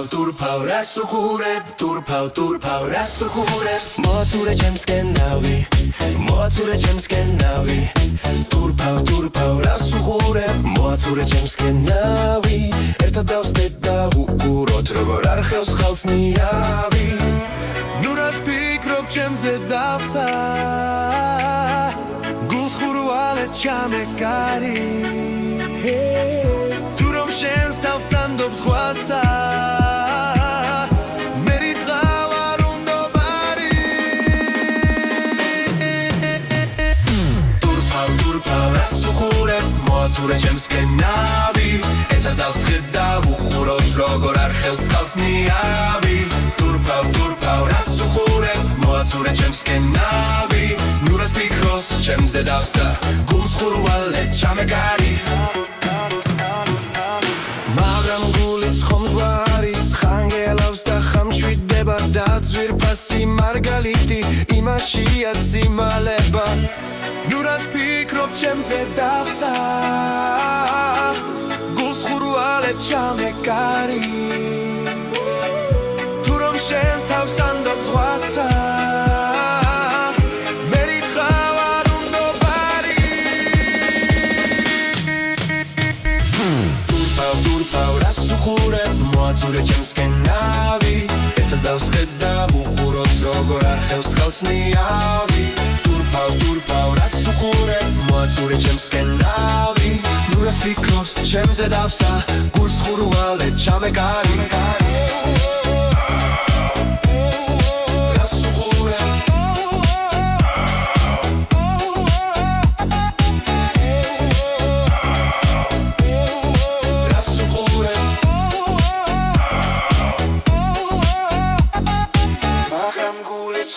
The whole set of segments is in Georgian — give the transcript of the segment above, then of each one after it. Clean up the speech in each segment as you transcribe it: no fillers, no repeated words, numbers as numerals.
turpav rasukureb turpav rasukureb moatsure ჩემსკენ ნავი moatsure ჩემსკენ ნავი turpav rasukureb moatsure ჩემსკენ ნავი ერთად დავსდეთ და ვუყუროთ როგორ არხევს ხალს ნიავი ნუ რას ფიქრობ ჩემზე დავსა გულს ხურვალე ჩამეკარი თუ რომ შენს თავს ანდობს ზღვასა moatsure ჩემსკენ ნავი ერთად დავსდეთ და ვუყუროთ როგორ არხევს ხალს ნიავი turpav rasukureb moatsure ჩემსკენ ნავი ნუ რას ფიქრობს ჩემზე დავსა გულს ხურვალე ჩამეკარი მაგრამ გულიც ხომ ზვარის ხანგელავს და ხამშვიდდება და ძვირფასი მარგალიტი იმაშია სიმალება ნუ რას ფიქრობ ჩემზე დავსა გულს ხურვალე ჩამეკარი თუ რომ შენს თავს ანდობს ზღვასა მე რითხავ არ უნდობარი turpav rasukureb moatsure ჩემსკენ ნავი ერთად დავსდეთ და ვუყუროთ როგორ არხევს ხალს ნიავი turpav rasukureb moatsure ჩემსკენ ნავი ნუ რას ფიქრობს ჩემზე დავსა გულს ხურვალე ჩამეკარი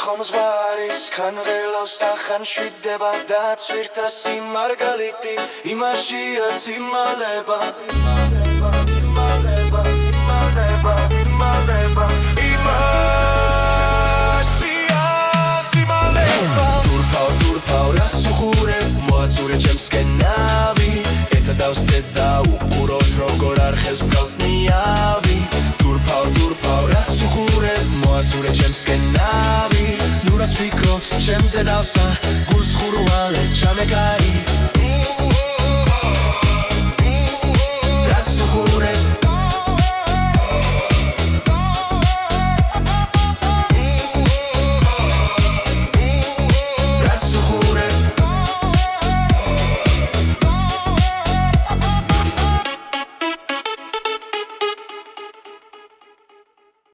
ხომ ზვარის ხანგელავს და ხანშვიდდება და ძვირფასი მარგალიტი იმაშია სიმალება turpav rasukureb moatsure ჩემსკენ ნავი ერთად დავსდეთ და ვუყუროთ როგორ არხევს ხალს ნიავი turpav rasukureb moatsure ჩემსკენ ნავი ნუ რას ფიქრობს ჩემზე დავსა გულს ხურვალე ჩამეკარი